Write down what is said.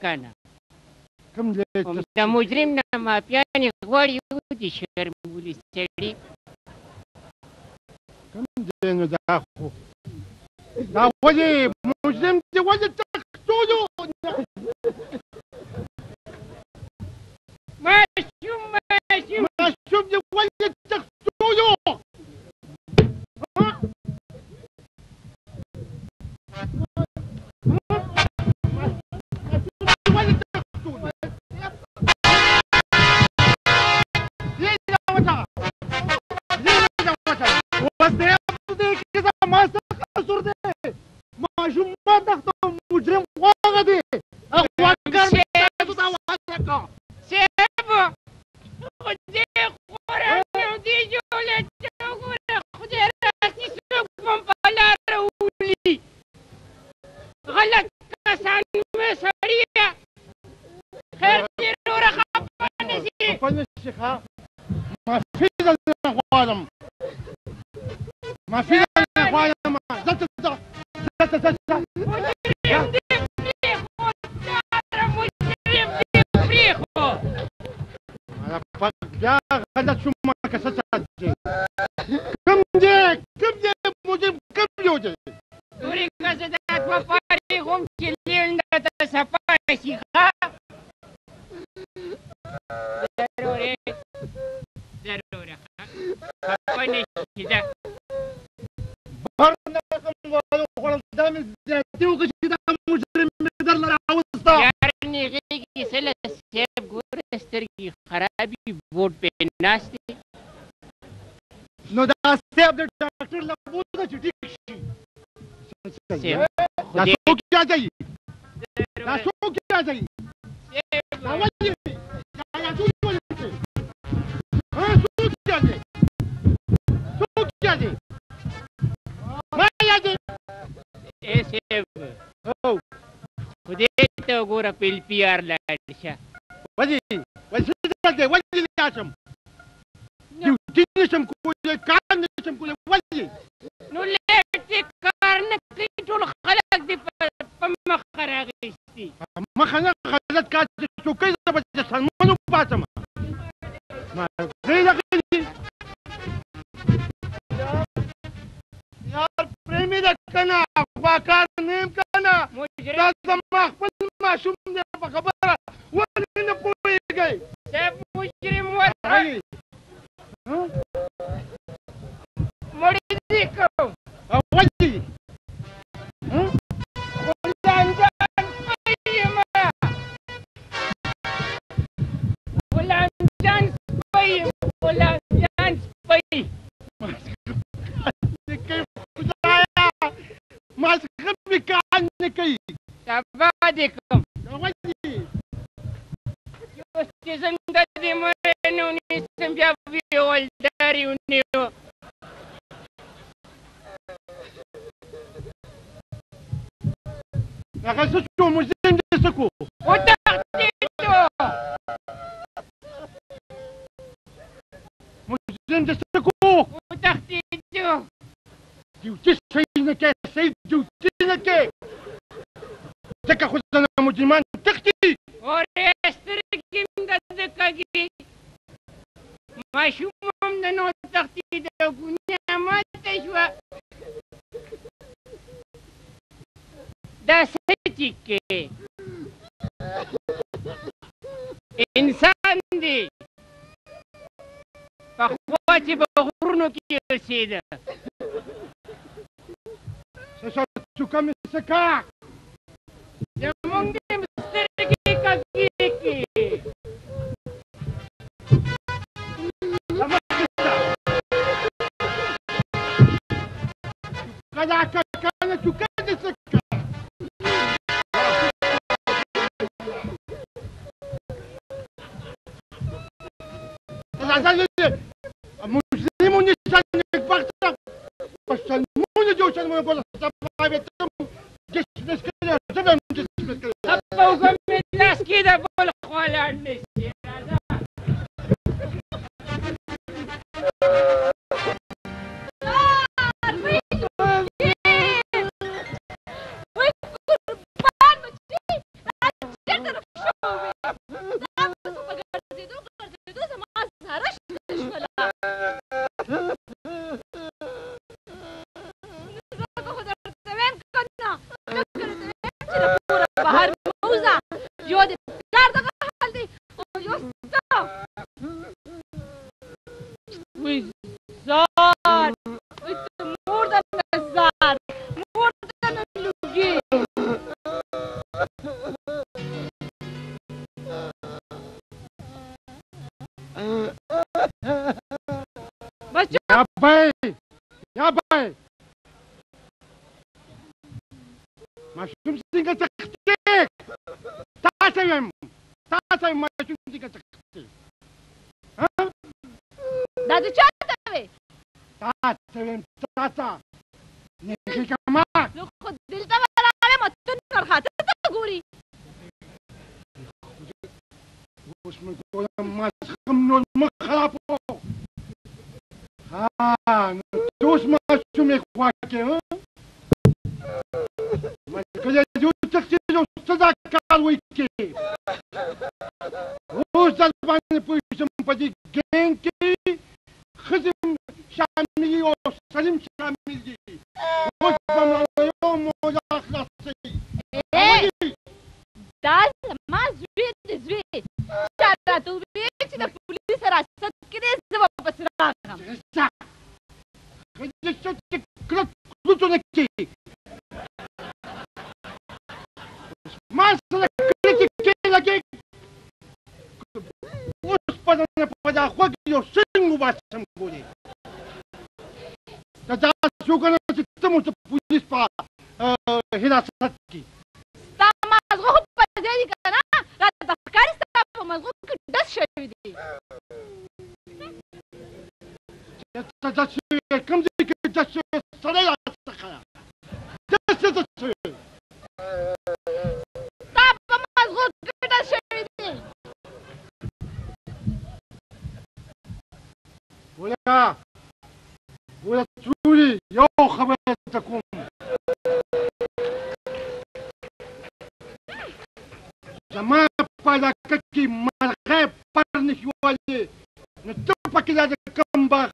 کنه کوم دی د مجرم نه مافیانې غواړي ودې شرمولي سړي کوم دی نو دا خو دا ولې مجرم دی ولې تقتلو ماشوم دی ولې تقتلو ماشوم ما دغه مجرم غواړه دی هغه سیب خو دې خورانو دې جوړه وګوره خدای راسي څوک هم په لاره ولي غلط کسان مې سړیه خیر دې نوره خفه نه شي خفه نه شي ښه معافي درنه غواړم معافي درنه غواړم بیا غلط شو ما که څه چاته کوم دی مجرم کوم یو دی ګورې که زه دا دوه پارې هم چې لینډه ته صفا شي ښه ضروري خفه نه شي ده بهر نه کوم والو خوړل دا مې زیاتې وکړه چې دا مجرم مې درله راوسته یارنې غېږې سله صیب ګوره سترګې خرابې بوټ پې ناست دی نو دا صیب د ډاکټر له بوځه چې ټیک شي دا څوک راځي دا څوک راځي دا ولې دا څوک راځي څوک راځي څوک راځي ما راځي ای صیب خدای ته وګوره پیل پیار لاړ شه ولې لاړم ډیوټي نشم کولی کار نشم کولی ولې نو لیټ دې کار نه کوي ټول خلک دې په مخه راغېستي مخه نه غلط کار چې څوکۍ زه به د سلمان وباسم ما غېږه یار پرېمې ده که نه خواکار نه یم که نه دا زما خپل ماشوم دی په خبره ولې نه پوهېږئ صاحب مجرم ورته مړی دې کوم ولې غلام جان سپی یم غلام جان سپی یم غلام جان سپی ما څخه مې کار نه کوي سبا دې کوم ولې اوس چې زنده دې مړی نه ونیسم بیا به ولداري ونیو هغه څه شو مجرم دې څه کړو وتښتېدو مجرم دې څه کړو وتښتېدو ډیوټي صحیح نه کوې صحیح ډیوټي نه کوې ځکه خو زه مجرمان تښتي اورې سترګې مې درده کږي ماشوم هم د نو تښتېده ګونیا ماته شوه دا څه چې کې انسان دی پخوا چې په غرونو کې اوسېده څوکه مې څه کا زمونږ دې سترګې کږېږي کله کله څوکه دې څه کا مسلمون نیستن نکبخته مسلمون جوشن مو بالا سبایتم جسم اسکده زبم جسم اسکده خپه وکم لاس کې د بل خوا لاړ نه شي طرف شوفي دابا سوف قرزيدو زعما زهرة شولا خذ تمام كنا كنا بحر موزة جودي دار خالتي يوسف وزار مورد النزار مورد اللوجي يا باي يا باي ما شمسينك تختيك تاسيم ما شمسينك تختيك ها دادو چاته تاسيم تاسا نيكي كما لو خد دلتا براره متن خاطر تقوري وش من قول ما خمنو المخرافو ها نتوش ما شميك واكي ها ما كده جو تختيلو صداقة ويكي وش دلباني بوشم بدي جنكي خدم شاملي وسلم شاملي وش بمعنى يوم ولا خلاصي داز ما زويد شارع تو بيت ده بوليس راسات كده زما بسراغ صح خدي شتك كلك كلتو نكي ما سلك كلتك لكي وش بدنا بدا خوك يو سنغو باسم بولي تجا شو كنا تتمو بوليس با هنا ساتكي تما زغو بزيد كنا لا تفكري تما زغو كدس شوي دي تجا كم دي كدس صريع السخايا دس دس تما زغو كدس شوي دي ولا تقولي يا خبرتكم زمان فلا كتي مرغب برني شوالي نتبقى كده كمبر